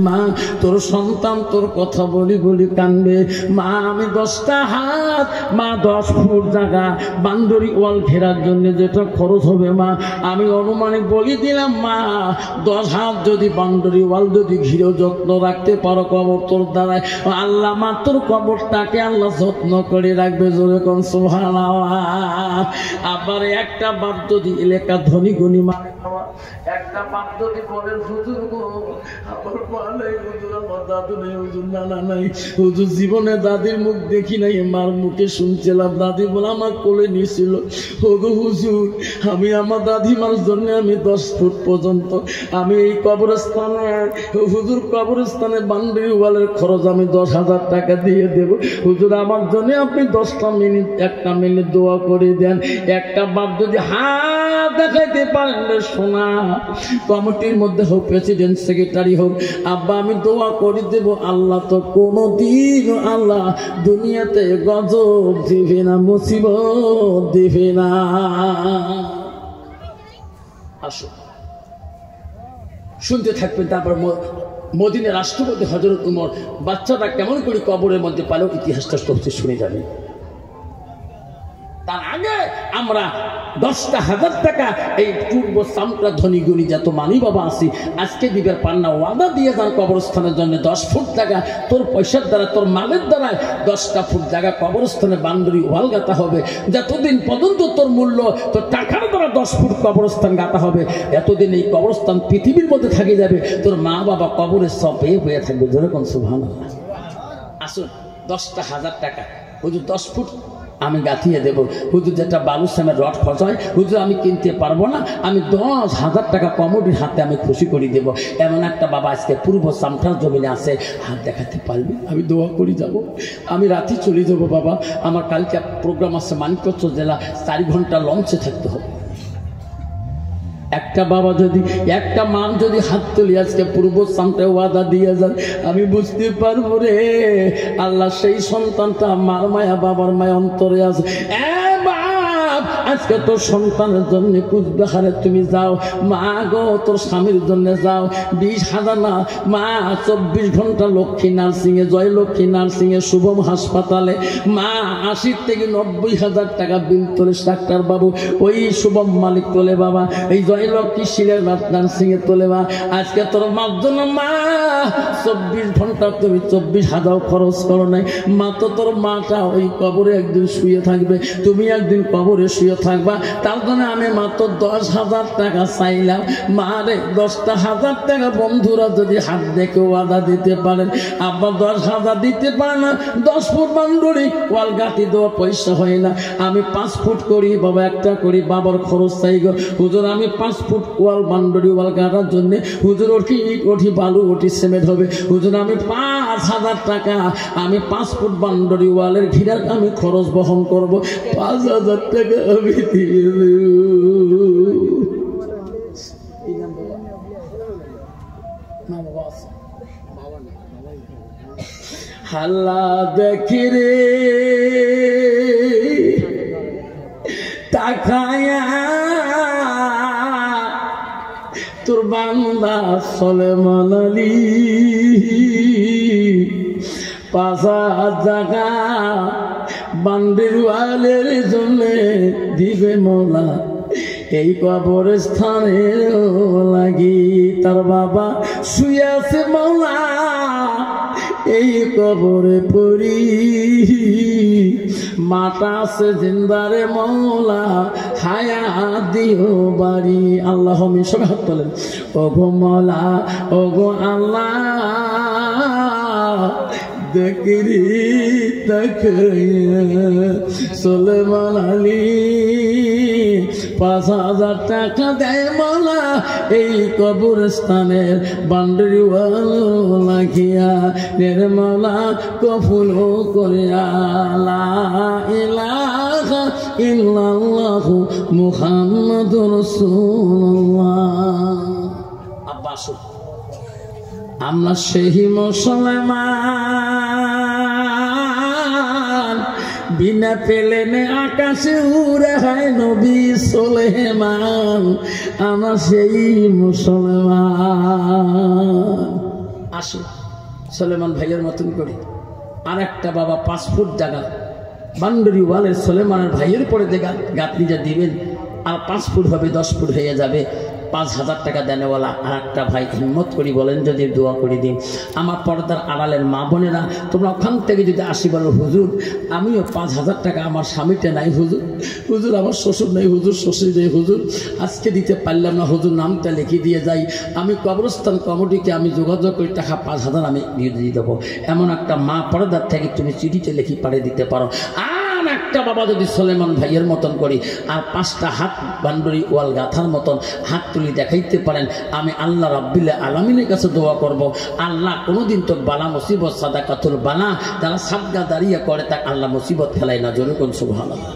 মা তোর সন্তান তোর কথা বলি বলি কানবে। মা আমি 10টা হাত, মা 10 ফুট জায়গা বাউন্ডারি ওয়াল ঘেরার জন্য যেটা খরচ হবে মা আমি অনুমানিক বলি দিলাম। মা 10 হাত যদি বাউন্ডারি ওয়াল যদি ঘিরে যত্ন রাখতে পারো কবর তোর দ্বারায় আল্লাহ মা তোর কবরটাকে আল্লাহ যত্ন করে রাখবে। জোরে কোন সুবহানাল্লাহ। আবার একটা বাপ যদি এলাকা ধনী গুণী মা একটা বাপ যদি বলেন হুজুর গো আমার মা নাই, হুজুর আমার দাদু নেই, হুজুর নানা নাই, হুজুর জীবনে দাদির মুখ দেখি নাই, মার মুখে শুনছিলাম দাদি বলে আমার কোলে নিয়েছিল। ওগো হুজুর আমি আমার দাদিমার জন্য আমি 10 ফুট পর্যন্ত আমি এই কবরস্থানে হুজুর কবরস্থানে বাউন্ডারি ওয়ালের খরচ আমি 10,000 টাকা দিয়ে দেব। হুজুর আমার জন্য আপনি 10টা মিনিট 1টা মিনিট দোয়া করে দেন। একটা বাপ যদি হাত দেখাইতে পারেন শোনা কমিটির মধ্যে হোক প্রেসিডেন্ট সেক্রেটারি হোক আব্বা আমি দোয়া করে দেব আল্লাহ তো কোনোদিন আল্লাহ দুনিয়াতে গজব দিবে না, মুসিবত দিবে না। আসো শুনতে থাকবেন। তারপর মদিনার রাষ্ট্রপতি হযরত উমর বাচ্চাটা কেমন করে কবরের মধ্যে পালো ইতিহাসটা সবচেয়ে শুনে যাবেন। তার আগে আমরা 10,000 টাকা এই পূর্ব সামটা ধনী গুণী যত মানি বাবা আছি আজকে দিবের পান্না ওয়াদা দিয়ে যান কবরস্থানের জন্য 10 ফুট জায়গা তোর পয়সার দ্বারা তোর মালের দ্বারা 10টা ফুট জায়গা কবরস্থানে বাউন্ডারি ওয়াল গাঁথা হবে। যতদিন পর্যন্ত তোর মূল্য তোর টাকার দ্বারা 10 ফুট কবরস্থান গাঁথা হবে এতদিন এই কবরস্থান পৃথিবীর মধ্যে থাকে যাবে। তোর মা বাবা কবরের সব হয়ে থাকবে। যেরকম সুবহানাল্লাহ। আসুন 10,000 টাকা হুজুর 10 ফুট আমি গাঁথিয়ে দেবো। হুজুর যেটা বালুসামের রড খরচ হয় হুজুর আমি কিনতে পারবো না, আমি 10,000 টাকা কমিটির হাতে আমি খুশি করে দেবো। এমন একটা বাবা আজকে পূর্ব সামটার জমিনে আছে হাত দেখাতে পারবে, আমি দোয়া করে যাব। আমি রাতে চলে যাব বাবা, আমার কালকে প্রোগ্রাম আছে মানিকগঞ্জ জেলা, 4 ঘন্টা লঞ্চে থাকতে হবে। একটা বাবা যদি একটা মান যদি হাত তুলি আজকে পূর্ব সামটায় ওয়াদা দিয়ে যান আমি বুঝতে পারবো রে আল্লাহ সেই সন্তানটা মার মায়া বাবার মায়া অন্তরে আছে। আজকে তোর সন্তানের জন্য কুচবিহারে তুমি যাও মা গো, তোর স্বামীর জন্য যাও 20,000 না মা 24 ঘন্টা লক্ষ্মী নার্সিংয়ে জয়লক্ষ্মী নার্সিংয়ে শুভম হাসপাতালে মা 80 থেকে 90,000 টাকা বিল তোলে ডাক্তার বাবু, ওই শুভম মালিক তোলে বাবা, এই জয়লক্ষ্মী শিলের নার্সিংয়ে তোলে মা। আজকে তোর মার জন্য মা 24 ঘন্টা তুমি 24,000 খরচ করো নাই মা, তো তোর মাটা ওই কবরে একদিন শুয়ে থাকবে, তুমি একদিন কবরে শুয়ে থাকবা। তার জন্য আমি মাত্র 10,000 টাকা চাইলাম মারে। 10,000 টাকা বন্ধুরা যদি হাত দেখে ওয়াদা দিতে পারেন আব্বা 10,000 দিতে পারে না 10 ফুট বাউন্ডারি ওয়াল গাঁথি দেওয়া পয়সা হয় না, আমি 5 ফুট করি বাবা, একটা করি বাবার খরচ চাই গো হুজুর, আমি 5 ফুট ওয়াল বাউন্ডারি ওয়াল গাঁথার জন্য হুজুর ওঠি ইট ওঠি বালু ওঠি সিমেন্ট হবে হুজুর, আমি 5,000 টাকা আমি 5 ফুট বাউন্ডারি ওয়ালের ঘিরার আমি খরচ বহন করব। 5,000 টাকা আমি দিয়ে দেব। হাল্লা দেখি রে তাকায়া তোর বান্দা সুলেমান আলী 5,000 টাকা বাউন্ডারি ওয়ালের জন্য দিবে মৌলা এই কবরস্থানের লাগি। তার বাবা শুয়ে আছে মৌলা এই কবরে পড়ি, মাটা আছে জিন্দারে মৌলা হায়া দিও বাড়ি। আল্লাহ সবাই হাত তোলেন। ওগো মৌলা ওগো আল্লাহ দেখরি সুলেমান আলী 5,000 টাকা দেয় মৌলা এই কবরস্থানের বাউন্ডারি ওয়াল লাগিয়া রে মৌলা কফুল করিয়া লা ইলাহা ইল্লাল্লাহু মুহাম্মাদুর রাসূলুল্লাহ। আব্বাস আমরা সেই মুসলমান বিনা পেলেনে আকাশে উড়ে হয় নবী সুলেমান, আমরা সেই মুসলমান। আসে সুলেমান ভাইয়ের মতন করে। আর একটা বাবা 5 ফুট জায়গা বান্ডারি ওয়ালের সুলেমানের ভাইয়ের পরে যে গাঁথনিটা দিবেন, আর 5 ফুট হবে 10 ফুট হয়ে যাবে। 5,000 টাকা দেনেওয়ালা আর একটা ভাই হিম্মত করি বলেন যদি দোয়া করে দিন। আমার পর্দার আড়ালের মা বোনেরা, তোমরা ওখান থেকে যদি আসি বলো হুজুর আমিও 5,000 টাকা, আমার স্বামীটা নাই হুজুর, হুজুর আমার শ্বশুর নেই হুজুর, শ্বশুর নেই হুজুর, আজকে দিতে পারলাম না হুজুর, নামটা লিখে দিয়ে যাই, আমি কবরস্থান কমিটিকে আমি যোগাযোগ করি, টাকা 5,000 আমি দিয়ে দেবো। এমন একটা মা পর্দার থেকে তুমি চিঠিতে লিখি পাঠিয়ে দিতে পারো। একটা বাবা যদি সুলেমান ভাইয়ের মতন করি আর 5টা হাত বান্ডারি ওয়াল গাথার মতন হাত তুলি দেখাইতে পারেন, আমি আল্লাহ রাব্বিল আলামিনের কাছে দোয়া করব, আল্লাহ কোনোদিন তো বালা মুসিবত সাদাকাতুল বানা যারা সাদগা দাঁড়িয়ে করে তা আল্লাহ মুসিবত ফেলায় না। জোরে কোন সুবহানাল্লাহ।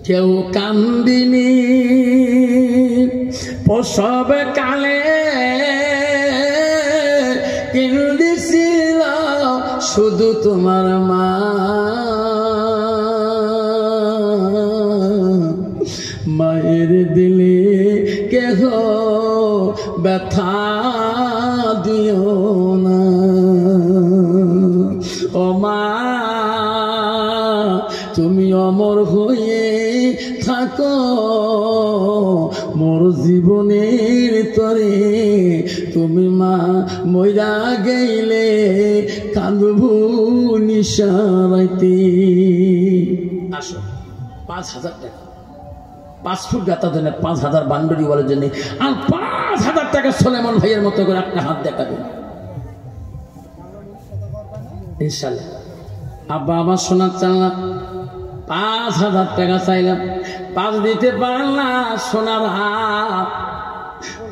কেউ কান্দিনি প্রসব কালে, শুধু তোমার মা, মায়ের দিলে কেহ ব্যথা দিও না। ও মা তুমি অমর হয়ে থাকো মোর জীবনের তরে, তুমি মা মইরা গেলে কাঁদবো নিশারাইতে। আসো 5,000 টাকা 5 ফুট গাতার জন্য, 5,000 বান্ডারি ওয়ালের জন্য, আর 5,000 টাকা সুলেমান ভাইয়ের মতো করে একটা হাত দেখাবেন ইনশাল্লাহ। আব্বা আমার সোনার চাল্লা 5,000 টাকা চাইলাম, 5 দিতে পারেন না সোনারা।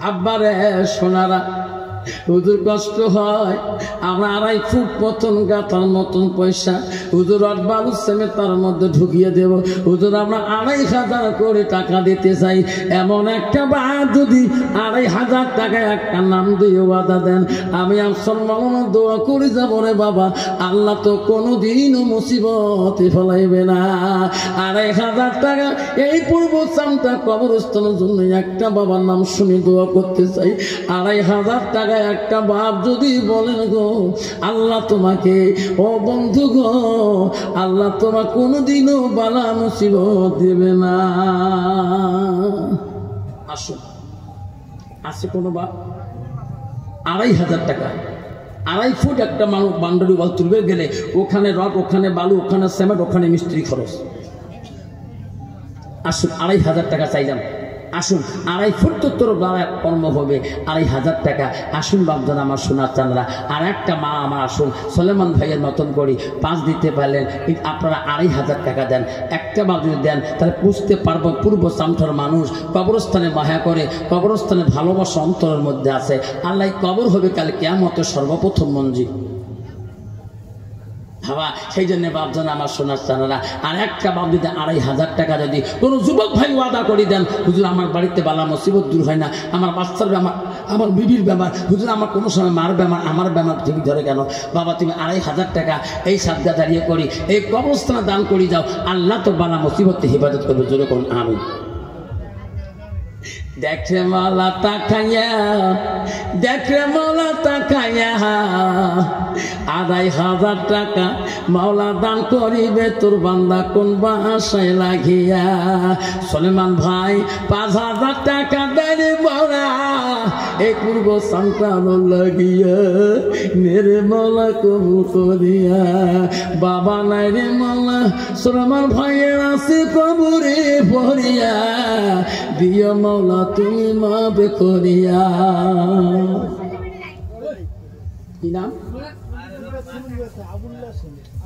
আব্বারে সোনারা হুজুর কষ্ট হয়, আমরা 2.5 ফুট মতন গাথার মতন পয়সা হুজুর বালু সেমে তার মধ্যে ঢুকিয়ে দেব, হুজুর আমরা 2,500 করে টাকা দিতে চাই। এমন একটা বাদ যদি 2,500 টাকায় একটা নাম দিয়ে ওয়াদা দেন, আমি আসল মামলা দোয়া করে যাব রে বাবা, আল্লাহ তো কোনোদিনও মুসিবতে ফেলাইবে না। 2,500 টাকা এই পূর্ব চামটা কবরস্থানের জন্য একটা বাবার নাম শুনে দোয়া করতে চাই। 2,500 টাকা একটা বাপ যদি বলেন গো আল্লাহ তোমাকে, ও বন্ধু গো আল্লাহ তোমার কোনোদিনও বালা মুসিবত দেবে না। আসুন আছে কোনো বাপ 2,500 টাকা 2.5 ফুট একটা মানুষ বান্ডারি ওয়াল তুলবে গেলে ওখানে রড, ওখানে বালু, ওখানে সিমেন্ট, ওখানে মিস্ত্রি খরচ। আসুন 2,500 টাকা চাইলাম, আসুন 2.5 ফুট তো তোর কর্ম হবে, 2,500 টাকা। আসুন বাপজান আমার সোনার চাঁদরা, আর একটা মা আমার আসুন সুলেমান ভাইয়ের মতন করি 5 দিতে পারলেন, আপনারা 2,500 টাকা দেন। একটা বাপ যদি দেন তাহলে বুঝতে পারবো পূর্ব চামঠার মানুষ কবরস্থানে মায়া করে, কবরস্থানে ভালোবাসা অন্তরের মধ্যে আছে। আল্লাহ কবর হবে কাল কিয়ামতের সর্বপ্রথম মঞ্জিল। ভাবা সেই জন্য বাপজন আমার সোনার চানারা, আর একটা বাপ যদি 2,500 টাকা যদি কোনো যুবক ভাই ওয়াদা করে দেন, হুজুর আমার বাড়িতে বালা মুসিবত দূর হয় না, আমার বাচ্চার বেমার, আমার বিবির বেমার, হুজুর আমার কোনো সময় মার বেমার, আমার বেমার ঠিক ধরে কেন, বাবা তুমি 2,500 টাকা এই সাদগা দাঁড়িয়ে করি এই কবরস্থানে দান করে যাও, আল্লাহ তো বালা মুসিবতে হেফাজত করবে। জোরে করুন আমিন। দেখে মালা তাকাইয়া, দেখে মালা তাকাইয়া 2,500 টাকা মাওলা দান করিবে তোর বান্দা কোন বাসায় লাগিয়া। সুলেমান ভাই 5,000 টাকা দেয় মাওলা এই পূর্ব সন্তান লাগিয়া, মেরে মাওলা কবুল করিয়া। বাবা নাই রে মাওলা সুলেমান ভাইয়ের আছে কবরে পড়িয়া, দিও মাওলা তুমি মাফ করিয়া। কি নাম?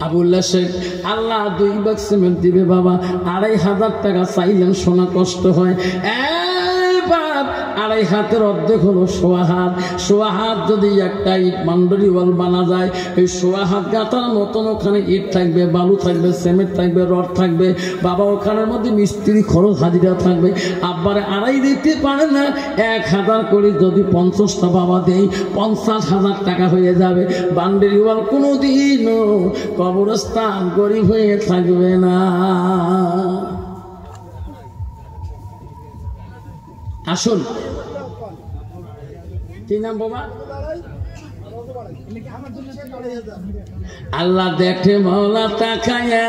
আবুল্লাহ শেখ। আল্লাহ 2 বাগ সিমেন্ট দিবে বাবা। 2,500 টাকা চাইলেন, শোনা কষ্ট হয়। বাপ 2.5 হাতের অর্ধেক হলো 1.5 হাত। 1.5 হাত যদি একটা ইট বান্ডারি ওয়াল বানা যায়, এই 1.5 হাত গাঁথার মতন ওখানে ইট থাকবে, বালু থাকবে, সিমেন্ট থাকবে, রড থাকবে বাবা, ওখানের মধ্যে মিস্ত্রি খরচ হাজিরা থাকবে। আব্বারে 2.5 দিতে পারে না, 1,000 করে যদি 50টা বাবা দেই 50,000 টাকা হয়ে যাবে। বান্ডারি ওয়াল কোনোদিনও কবরস্থান গরিব হয়ে থাকবে না। আসুন কি নাম বাবা? আল্লাহ দেখে মৌলা তাকায়া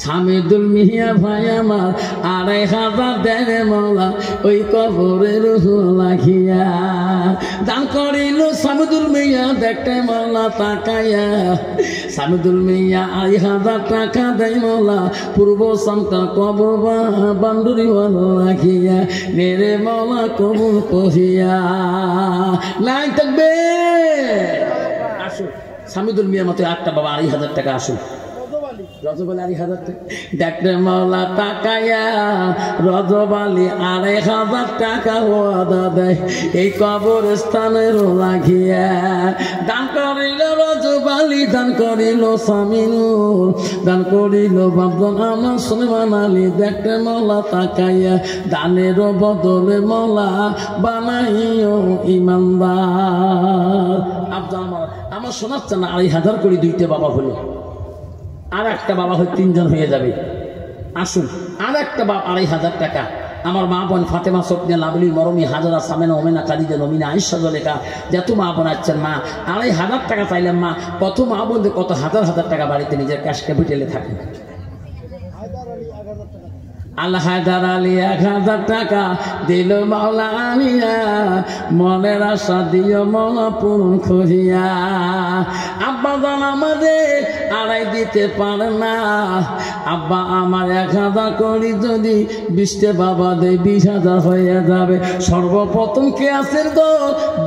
সামিদুল মিয়া ভাই আমার 2500 দেন মৌলা ওই কবরের লাগিয়া দান করিল সামিদুল মিয়া দেখতে মৌলা তাকায়া সামিদুল মিয়া 2500 টাকা দেয় মৌলা পূর্ব সন্তান কবর বান্দুরি লাগিয়া নেরে মৌলা কবুল কহিয়া নাই থাকবে। আসুন সামিদুল মিয়ার মতো একটা বাবা 2500 টাকা আসুন রজব আলী 1000 টাকা দেখতে মৌলা তাকায়া রজব আলী 2500 টাকা ওয়াদা দেয় এই কবরস্থানের লাগিয়া দান করিল রজব আলী দান করিল সামিনুল দান করিল বাবদন আমার সুলেমান আলী দেখতে মৌলা তাকায়া দানের বদলে মৌলা বানাইও ইমানদার। আব্দুল আমার শোনাচ্ছে না 2500 করে 2টা বাবা হলো আর একটা বাবা হয় 3 জন হয়ে যাবে। আসুন আর একটা বাবা 2500 টাকা আমার মা বোন ফাতেমা সফিয়া লাভলি মরমি হাজারা সামেনা ওমেনা কাদিজা নমিনা আয়েশা জলেকা যত মা বোন আছেন মা 2500 টাকা চাইলাম মা কত মা বোনদের কত হাজার হাজার টাকা বাড়িতে নিজের ক্যাশ ক্যাপিটালে থাকে। আল্লাহ হায়দার আলী 1000 টাকা দিল মাওলা আমিয়া মনের আশা দিও মৌলা পূরণ করিয়া। আব্বা জান আমাদের 2.5 দিতে পারে না আব্বা আমার 1000 করি যদি 20টা বাবা দেয় 20,000 হয়ে যাবে। সর্বপ্রথম কে আছেন তো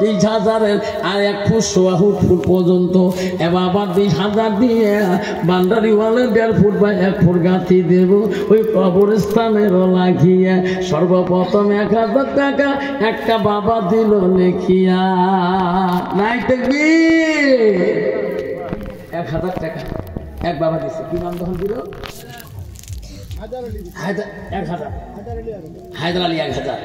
20,000-এর আর 1 ফুট 1.5 ফুট পর্যন্ত এবার আবার 20,000 দিয়ে বান্দারিওয়ালের 1.5 ফুট বা 1 ফুট গাঁথি দেব ওই কবরস্থান লাগিয়া। সর্বপ্রথম 1000 টাকা একটা বাবা দিল লেখিয়া নাই দেখবি 1000 টাকা এক বাবা দিচ্ছে কি নাম তখন দিল হায়দার আলী 1000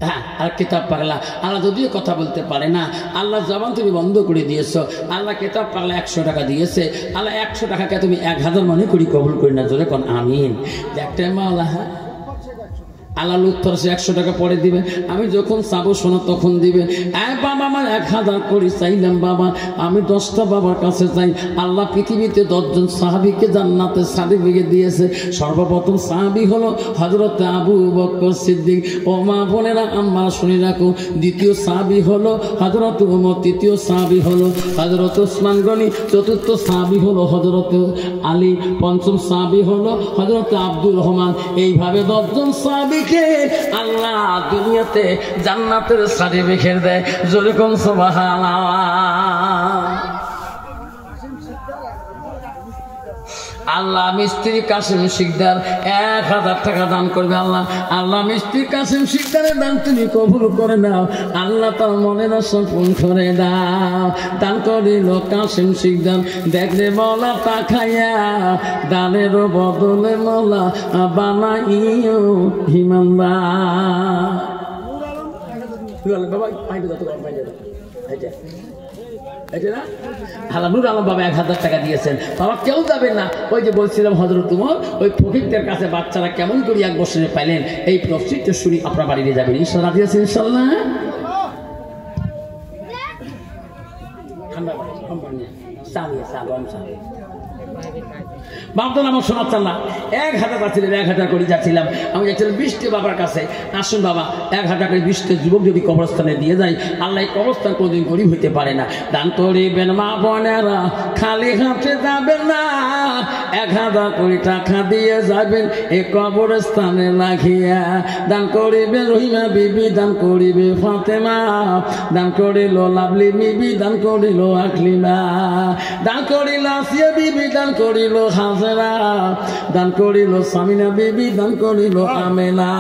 হ্যাঁ আর কিতাব পাগলা আল্লাহ যদিও কথা বলতে পারে না আল্লাহ জবান তুমি বন্ধ করে দিয়েছো আল্লাহ কিতাব পাগলা 100 টাকা দিয়েছে আল্লাহ 100 টাকাকে তুমি 1000 মনে করি কবুল করি না জোরে কোন আমিন। দেখতে মাওলা আল্লাহ লুৎফর 100 টাকা পরে দিবে আমি যখন চাবো শোনো তখন দিবে। বাবা আমার 1000 করি চাইলাম বাবা আমি 10টা বাবার কাছে চাই আল্লাহ পৃথিবীতে 10 জন সাহাবীকে জান্নাতের সার্টিফিকেট দিয়েছে। সর্বপ্রথম সাহাবী হলো হযরত আবু বকর সিদ্দিক ও মা বোনেরা আম্মা শুনে রাখো। দ্বিতীয় সাহাবী হলো হযরত ওমর, তৃতীয় সাহাবী হলো হযরত ওসমান গনি, চতুর্থ সাহাবী হলো হযরত আলী, পঞ্চম সাহাবী হলো হযরত আব্দুর রহমান। এইভাবে 10 জন সাহাবী আল্লাহ দুনিয়াতে জান্নাতের সার্টিফিকেট দেয় জোরে কোন সুবহানাল্লাহ। আল্লাহ মিস্ত্রি কাসিম শিকদার 1000 টাকা দান করবে আল্লাহ আল্লাহ মিস্ত্রি কাসিম শিকদারের দান তুমি কবুল করে নাও আল্লাহ তার মনের আশা পূরণ করে দাও। দান করিল কাসিম শিকদার দেখলে মৌলা তাকায়া দানের বদলে মৌলা বানাইও ইমানদার। নুর আলম বাবা 1000 টাকা দিয়েছেন বাবা কেউ যাবেন না ওই যে বলছিলাম হযরত ওমর ওই ফকিরদের কাছে বাচ্চারা কেমন করে 1 বছরে পাইলেন এই প্রস্তুতি শুনি আপনার বাড়িতে যাবেন ইনশাআল্লাহ দিয়েছেন ইনশাআল্লাহ। বাপদল আমার শোনাচ্ছেন না 1000 পাচ্ছিলেন 1000 করে যাচ্ছিলাম আমি যাচ্ছিলাম 20টা বাবার কাছে। আসুন বাবা 1000 করে 20টা যুবক যদি কবরস্থানে দিয়ে যায় আল্লাহ কবরস্থান কোনদিন গরিব হইতে পারে না। দান করিবেন মা বোনেরা খালি হাতে যাবেন না 1000 করে টাকা দিয়ে যাবেন এই কবরস্থানে লাগিয়া। দান করিবে রহিমা বিবি দান করিবে ফাতেমা দান করিল লাভলি বিবি দান করিল আকলিমা দান করিল আসিয়া বিবি দান করিল হাজরা দান করিল সামিনা বিবি দান করিল আমেনা।